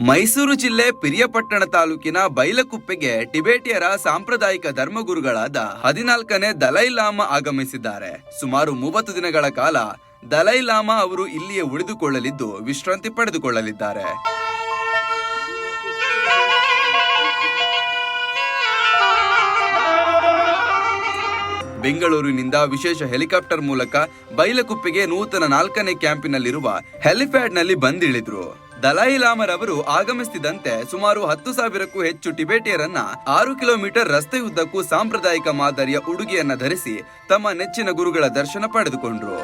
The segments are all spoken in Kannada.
ಮೈಸೂರು ಜಿಲ್ಲೆ ಪಿರಿಯಾಪಟ್ಟಣ ತಾಲೂಕಿನ ಬೈಲಕುಪ್ಪೆಗೆ ಟಿಬೇಟಿಯರ ಸಾಂಪ್ರದಾಯಿಕ ಧರ್ಮಗುರುಗಳಾದ 14ನೇ ದಲೈ ಲಾಮಾ ಆಗಮಿಸಿದ್ದಾರೆ. ಸುಮಾರು 30 ದಿನಗಳ ಕಾಲ ದಲೈ ಲಾಮಾ ಅವರು ಇಲ್ಲಿಯೇ ಉಳಿದುಕೊಳ್ಳಲಿದ್ದು ವಿಶ್ರಾಂತಿ ಪಡೆದುಕೊಳ್ಳಲಿದ್ದಾರೆ. ಬೆಂಗಳೂರಿನಿಂದ ವಿಶೇಷ ಹೆಲಿಕಾಪ್ಟರ್ ಮೂಲಕ ಬೈಲಕುಪ್ಪೆಗೆ ನೂತನ 4ನೇ ಕ್ಯಾಂಪಿನಲ್ಲಿರುವ ಹೆಲಿಪ್ಯಾಡ್ನಲ್ಲಿ ಬಂದಿಳಿದ್ರು. ದಲೈ ಲಾಮರವರು ಆಗಮಿಸುತ್ತಿದ್ದಂತೆ ಸುಮಾರು 10,000ಕ್ಕೂ ಹೆಚ್ಚು ಟಿಬೇಟಿಯರನ್ನ 6 ಕಿಲೋಮೀಟರ್ ರಸ್ತೆಯುದ್ದಕ್ಕೂ ಸಾಂಪ್ರದಾಯಿಕ ಮಾದರಿಯ ಉಡುಗೆಯನ್ನ ಧರಿಸಿ ತಮ್ಮ ನೆಚ್ಚಿನ ಗುರುಗಳ ದರ್ಶನ ಪಡೆದುಕೊಂಡ್ರು.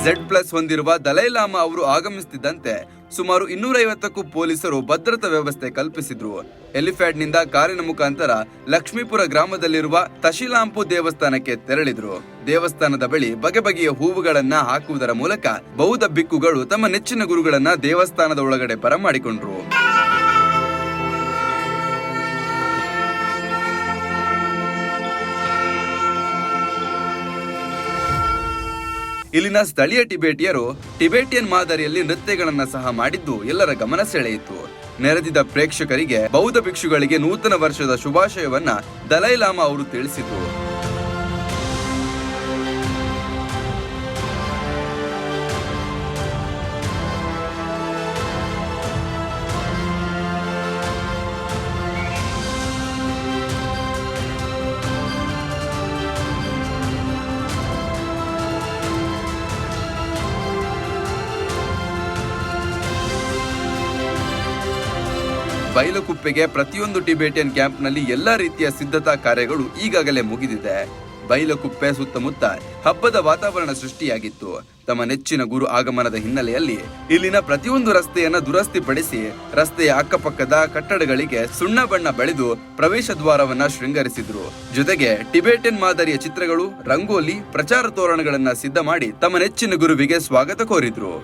Z+ ಹೊಂದಿರುವ ದಲೈ ಲಾಮಾ ಅವರು ಆಗಮಿಸುತ್ತಿದ್ದಂತೆ ಸುಮಾರು 250ಕ್ಕೂ ಪೊಲೀಸರು ಭದ್ರತಾ ವ್ಯವಸ್ಥೆ ಕಲ್ಪಿಸಿದ್ರು. ಹೆಲಿಪ್ಯಾಡ್ನಿಂದ ಕಾರಿನ ಮುಖಾಂತರ ಲಕ್ಷ್ಮೀಪುರ ಗ್ರಾಮದಲ್ಲಿರುವ ತಶಿಲಾಂಪು ದೇವಸ್ಥಾನಕ್ಕೆ ತೆರಳಿದ್ರು. ದೇವಸ್ಥಾನದ ಬಳಿ ಬಗೆ ಬಗೆಯ ಹೂವುಗಳನ್ನ ಹಾಕುವುದರ ಮೂಲಕ ಬೌದ್ಧ ಭಿಕ್ಕುಗಳು ತಮ್ಮ ನೆಚ್ಚಿನ ಗುರುಗಳನ್ನ ದೇವಸ್ಥಾನದ ಒಳಗಡೆ ಬರಮಾಡಿಕೊಂಡ್ರು. ಇಲ್ಲಿನ ಸ್ಥಳೀಯ ಟಿಬೇಟಿಯರು ಟಿಬೇಟಿಯನ್ ಮಾದರಿಯಲ್ಲಿ ನೃತ್ಯಗಳನ್ನ ಸಹ ಮಾಡಿದ್ದು ಎಲ್ಲರ ಗಮನ ಸೆಳೆಯಿತು. ನೆರೆದಿದ್ದ ಪ್ರೇಕ್ಷಕರಿಗೆ ಬೌದ್ಧ ಭಿಕ್ಷುಗಳಿಗೆ ನೂತನ ವರ್ಷದ ಶುಭಾಶಯವನ್ನ ದಲೈ ಲಾಮಾ ಅವರು ತಿಳಿಸಿದ್ರು. ಬೈಲಕುಪ್ಪೆಗೆ ಪ್ರತಿಯೊಂದು ಟಿಬೇಟಿಯನ್ ಕ್ಯಾಂಪ್ನಲ್ಲಿ ಎಲ್ಲಾ ರೀತಿಯ ಸಿದ್ಧತಾ ಕಾರ್ಯಗಳು ಈಗಾಗಲೇ ಮುಗಿದಿದೆ. ಬೈಲಕುಪ್ಪೆ ಸುತ್ತಮುತ್ತ ಹಬ್ಬದ ವಾತಾವರಣ ಸೃಷ್ಟಿಯಾಗಿತ್ತು. ತಮ್ಮ ನೆಚ್ಚಿನ ಗುರು ಆಗಮನದ ಹಿನ್ನೆಲೆಯಲ್ಲಿ ಇಲ್ಲಿನ ಪ್ರತಿಯೊಂದು ರಸ್ತೆಯನ್ನ ದುರಸ್ತಿಪಡಿಸಿ ರಸ್ತೆಯ ಅಕ್ಕಪಕ್ಕದ ಕಟ್ಟಡಗಳಿಗೆ ಸುಣ್ಣ ಬಣ್ಣ ಬಳಿದು ಪ್ರವೇಶ ದ್ವಾರವನ್ನ ಶೃಂಗರಿಸಿದ್ರು. ಜೊತೆಗೆ ಟಿಬೇಟಿಯನ್ ಮಾದರಿಯ ಚಿತ್ರಗಳು, ರಂಗೋಲಿ, ಪ್ರಚಾರ ತೋರಣಗಳನ್ನ ಸಿದ್ಧ ಮಾಡಿ ತಮ್ಮ ನೆಚ್ಚಿನ ಗುರುವಿಗೆ ಸ್ವಾಗತ ಕೋರಿದ್ರು.